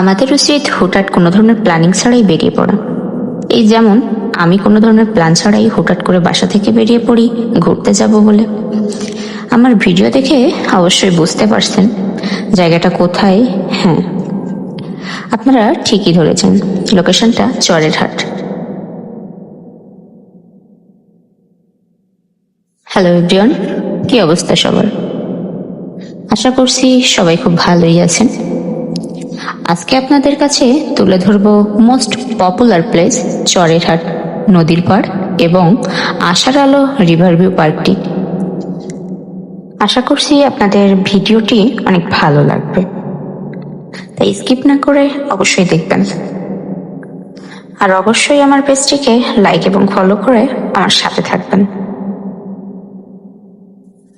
আমাদের উচিত হুটহাট কোনো ধরনের প্ল্যানিং ছাড়াই বেরিয়ে পড়া। এই যেমন আমি কোনো ধরনের প্ল্যান ছাড়াই হুটহাট করে বাসা থেকে বেরিয়ে পড়ি ঘুরতে যাব বলে। আমার ভিডিও দেখে অবশ্যই বুঝতে পারছেন জায়গাটা কোথায়। হ্যাঁ, আপনারা ঠিকই ধরেছেন, লোকেশনটা চরের হাট। হ্যালো এভরিওয়ান, কি অবস্থা সবার? আশা করছি সবাই খুব ভালোই আছেন। আজকে আপনাদের কাছে তুলে ধরব মোস্ট পপুলার প্লেস চরের হাট নদীর পাড় এবং আশার আলো রিভারভিউ পার্কটি। আশা করছি আপনাদের ভিডিওটি অনেক ভালো লাগবে, তাই স্কিপ না করে অবশ্যই দেখবেন। আর অবশ্যই আমার পেজটিকে লাইক এবং ফলো করে আমার সাথে থাকবেন।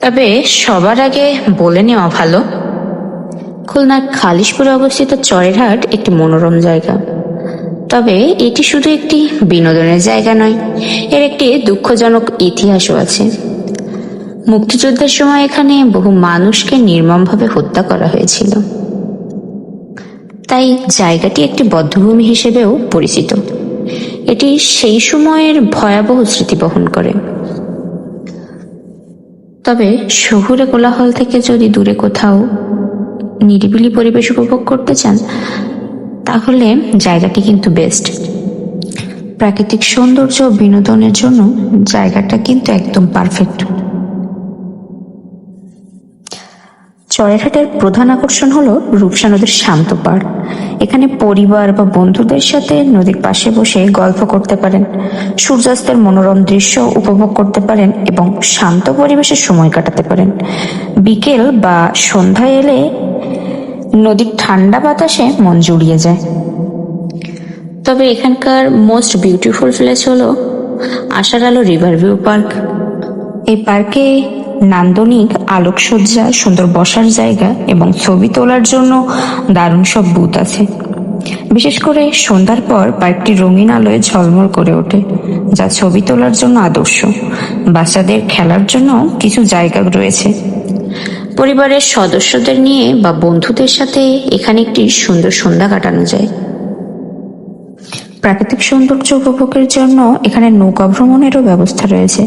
তবে সবার আগে বলে নেওয়া ভালো, খুলনার খালিশপুরে অবস্থিত চরের হাট একটি মনোরম জায়গা। তবে এটি শুধু একটি বিনোদনের জায়গা নয়, এর একটি দুঃখজনক ইতিহাসও আছে। মুক্তিযুদ্ধের সময় এখানে বহু মানুষকে নির্মমভাবে হত্যা করা হয়েছিল, তাই জায়গাটি একটি বধ্যভূমি হিসেবেও পরিচিত। এটি সেই সময়ের ভয়াবহ স্মৃতি বহন করে। তবে শহুরে কোলাহল থেকে যদি দূরে কোথাও নিরিবিলি পরিবেশ উপভোগ করতে চান, তাহলে জায়গাটি কিন্তু বেস্ট। প্রাকৃতিক সৌন্দর্য ও বিনোদনের জন্য জায়গাটা কিন্তু একদম পারফেক্ট। চরেরহাটের প্রধান আকর্ষণ হলো রূপসা নদীর শান্ত পাড়। এখানে পরিবার বা বন্ধুদের সাথে নদীর পাশে বসে গল্প করতে পারেন, সূর্যাস্তের মনোরম দৃশ্য উপভোগ করতে পারেন এবং শান্ত পরিবেশে সময় কাটাতে পারেন। বিকেল বা সন্ধ্যায় এলে নদীর ঠান্ডা বাতাসে মন জুড়িয়ে যায়। তবে এখানকার মোস্ট বিউটিফুল প্লেস হলো আশার আলো রিভারভিউ পার্ক। এই পার্কে নান্দনিক আলোকসজ্জা, সুন্দর বসার জায়গা এবং ছবি তোলার জন্য দারুণ সব বুথ আছে। বিশেষ করে সন্ধ্যার পর পার্কটি রঙিন আলোয় ঝলমল করে ওঠে, যা ছবি তোলার জন্য আদর্শ। বাচ্চাদের খেলার জন্য কিছু জায়গা রয়েছে। পরিবারের সদস্যদের নিয়ে বা বন্ধুদের সাথে এখানে একটি সুন্দর সন্ধ্যা কাটানো যায়। প্রাকৃতিক সৌন্দর্য উপভোগের জন্য এখানে নৌকা ভ্রমণেরও ব্যবস্থা রয়েছে।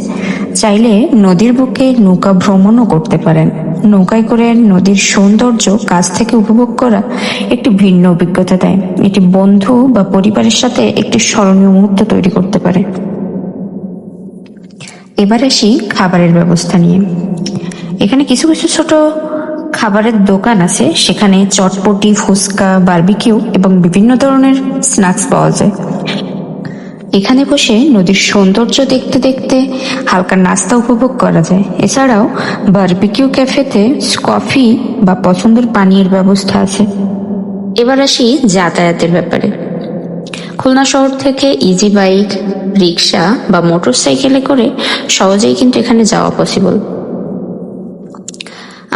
চাইলে নদীর বুকে নৌকা ভ্রমণও করতে পারেন। নৌকায় করে নদীর সৌন্দর্য কাছ থেকে উপভোগ করা একটি ভিন্ন অভিজ্ঞতা দেয়। এটি বন্ধু বা পরিবারের সাথে একটি স্মরণীয় মুহূর্ত তৈরি করতে পারে। এবার আসি খাবারের ব্যবস্থা নিয়ে। এখানে কিছু কিছু ছোট খাবারের দোকান আছে, সেখানে চটপটি, ফুচকা, বারবিকিউ এবং বিভিন্ন ধরনের স্ন্যাক্স পাওয়া যায়। এখানে বসে নদীর সৌন্দর্য দেখতে দেখতে হালকা নাস্তা উপভোগ করা যায়। এছাড়াও বারবিকিউ ক্যাফেতে কফি বা পছন্দের পানীয়ের ব্যবস্থা আছে। এবার আসি যাতায়াতের ব্যাপারে। খুলনা শহর থেকে ইজি বাইক, রিক্সা বা মোটর সাইকেলে করে সহজেই কিন্তু এখানে যাওয়া পসিবল।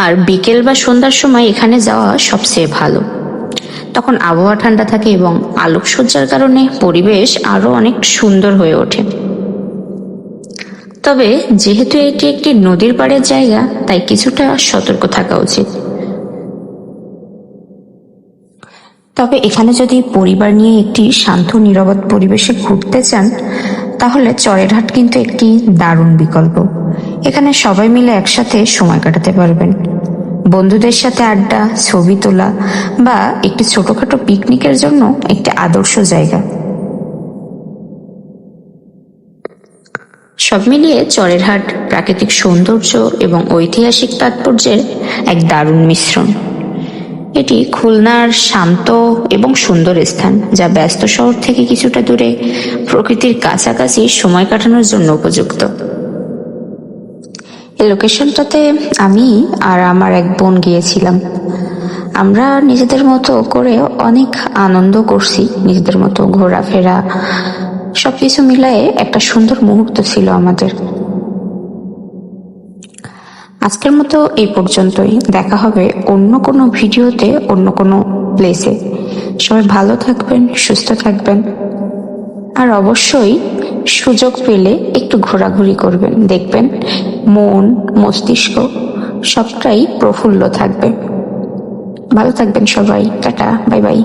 আর বিকেল বা সন্ধ্যার সময় এখানে যাওয়া সবচেয়ে ভালো। তখন আবহাওয়া ঠান্ডা থাকে এবং আলোকসজ্জার কারণে পরিবেশ আরো অনেক সুন্দর হয়ে ওঠে। তবে যেহেতু এটি একটি নদীর পাড়ের জায়গা, তাই কিছুটা সতর্ক থাকা উচিত। তবে এখানে যদি পরিবার নিয়ে একটি শান্ত নিরবতা পরিবেশে ঘুরতে চান, তাহলে চরের হাট কিন্তু একটি দারুণ বিকল্প। এখানে সবাই মিলে একসাথে সময় কাটাতে পারবেন। বন্ধুদের সাথে আড্ডা, ছবি তোলা বা একটি ছোটখাটো পিকনিকের জন্য একটি আদর্শ জায়গা। সব মিলিয়ে চরের হাট প্রাকৃতিক সৌন্দর্য এবং ঐতিহাসিক তাৎপর্যের এক দারুণ মিশ্রণ। এটি খুলনার শান্ত এবং সুন্দর স্থান, যা ব্যস্ত শহর থেকে কিছুটা দূরে প্রকৃতির কাছাকাছি সময় কাটানোর জন্য উপযুক্ত। এই লোকেশনটাতে আমি আর আমার এক বোন গিয়েছিলাম। আমরা নিজেদের মতো করে অনেক আনন্দ করছি, নিজেদের মতো ঘোরাফেরা সবকিছু মিলায়ে একটা সুন্দর মুহূর্ত ছিল আমাদের। আজকের মতো এই পর্যন্তই। দেখা হবে অন্য কোনো ভিডিওতে, অন্য কোনো প্লেসে। সবাই ভালো থাকবেন, সুস্থ থাকবেন, আর অবশ্যই সুযোগ পেলে একটু ঘোরাঘুরি করবেন। দেখবেন মন, মস্তিষ্ক সবটাই প্রফুল্ল থাকবে। ভালো থাকবেন সবাই। Tata, bye bye.